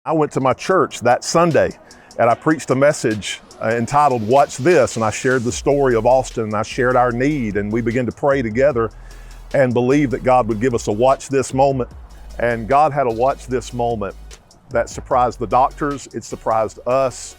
I went to my church that Sunday and I preached a message entitled, "Watch This," and I shared the story of Austin and I shared our need, and we began to pray together and believe that God would give us a watch this moment. And God had a watch this moment that surprised the doctors, it surprised us.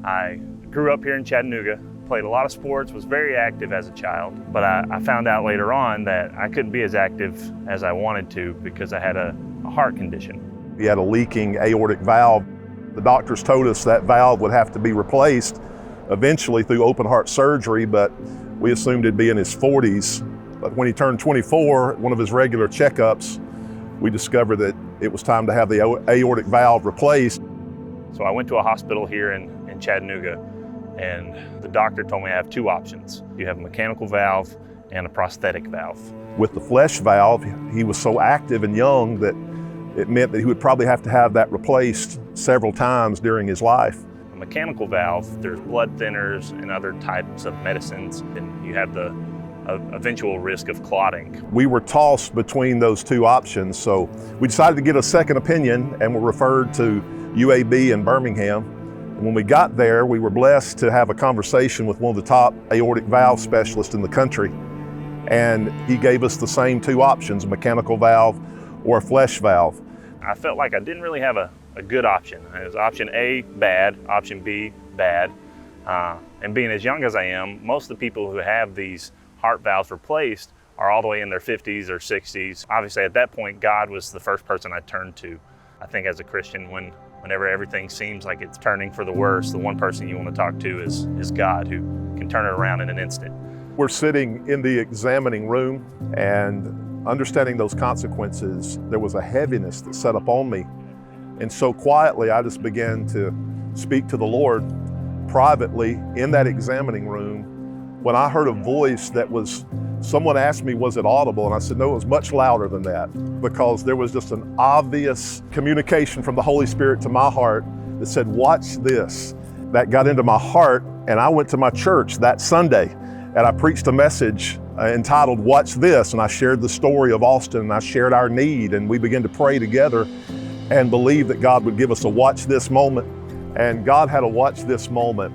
I grew up here in Chattanooga, played a lot of sports, was very active as a child, but I found out later on that I couldn't be as active as I wanted to because I had a heart condition. He had a leaking aortic valve. The doctors told us that valve would have to be replaced eventually through open heart surgery, but we assumed it'd be in his 40s. But when he turned 24, one of his regular checkups, we discovered that it was time to have the aortic valve replaced. So I went to a hospital here in Chattanooga, and the doctor told me I have two options. You have a mechanical valve and a prosthetic valve. With the flesh valve, he was so active and young that it meant that he would probably have to have that replaced several times during his life. A mechanical valve, there's blood thinners and other types of medicines, and you have the eventual risk of clotting. We were tossed between those two options, so we decided to get a second opinion and were referred to UAB in Birmingham. And when we got there, we were blessed to have a conversation with one of the top aortic valve specialists in the country. And he gave us the same two options, a mechanical valve or a flesh valve. I felt like I didn't really have a good option. It was option A, bad, option B, bad. And being as young as I am, most of the people who have these heart valves replaced are all the way in their 50s or 60s. Obviously at that point, God was the first person I turned to. I think as a Christian, whenever everything seems like it's turning for the worse, the one person you want to talk to is God, who can turn it around in an instant. We're sitting in the examining room, and understanding those consequences, there was a heaviness that set upon me. And so quietly, I just began to speak to the Lord privately in that examining room, when I heard a voice that was, someone asked me, was it audible? And I said, no, it was much louder than that, because there was just an obvious communication from the Holy Spirit to my heart that said, watch this. That got into my heart, and I went to my church that Sunday and I preached a message entitled, "Watch This," and I shared the story of Austin and I shared our need, and we began to pray together and believe that God would give us a watch this moment. And God had a watch this moment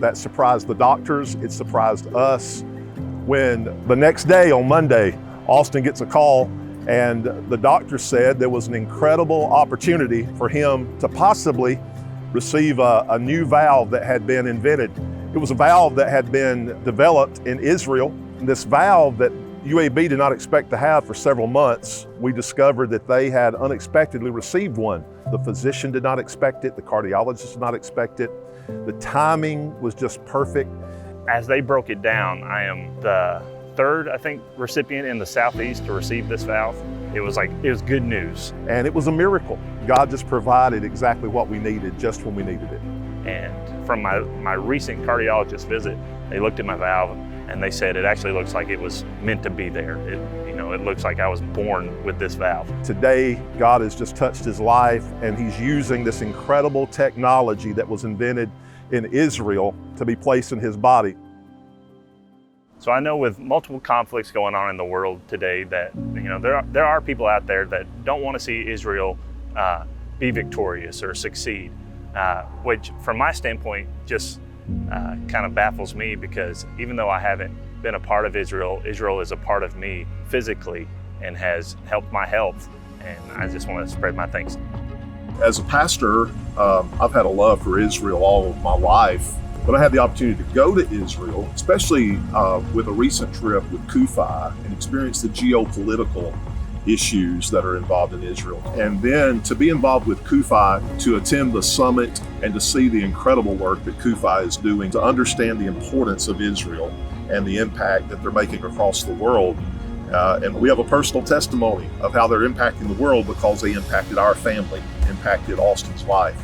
that surprised the doctors, it surprised us. When the next day, on Monday, Austin gets a call and the doctor said there was an incredible opportunity for him to possibly receive a new valve that had been invented. It was a valve that had been developed in Israel. This valve that UAB did not expect to have for several months, we discovered that they had unexpectedly received one. The physician did not expect it, the cardiologist did not expect it. The timing was just perfect. As they broke it down, I am the third, I think, recipient in the Southeast to receive this valve. It was good news. And it was a miracle. God just provided exactly what we needed just when we needed it. And from my recent cardiologist visit, they looked at my valve and they said it actually looks like it was meant to be there. It looks like I was born with this valve. Today, God has just touched his life, and he's using this incredible technology that was invented in Israel to be placed in his body. So I know with multiple conflicts going on in the world today that there are people out there that don't want to see Israel be victorious or succeed, which from my standpoint just kind of baffles me, because even though I haven't been a part of Israel, Israel is a part of me physically and has helped my health, and I just want to spread my thanks. As a pastor, I've had a love for Israel all of my life. When I had the opportunity to go to Israel, especially with a recent trip with CUFI, and experience the geopolitical issues that are involved in Israel. And then to be involved with CUFI, to attend the summit and to see the incredible work that CUFI is doing, to understand the importance of Israel and the impact that they're making across the world. And we have a personal testimony of how they're impacting the world because they impacted our family, impacted Austin's life.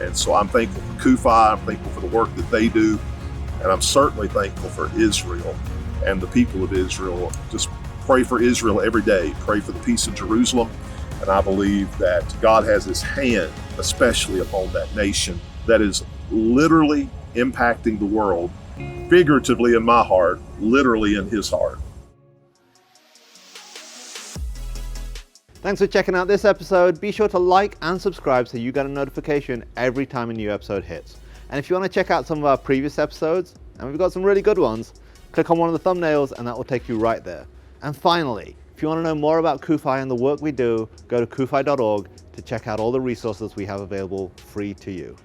And so I'm thankful for CUFI, I'm thankful for the work that they do, and I'm certainly thankful for Israel and the people of Israel. Just pray for Israel every day, pray for the peace of Jerusalem, and I believe that God has his hand, especially upon that nation that is literally impacting the world, figuratively in my heart, literally in his heart. Thanks for checking out this episode. Be sure to like and subscribe so you get a notification every time a new episode hits. And if you want to check out some of our previous episodes, and we've got some really good ones, click on one of the thumbnails and that will take you right there. And finally, if you want to know more about CUFI and the work we do, go to cufi.org to check out all the resources we have available free to you.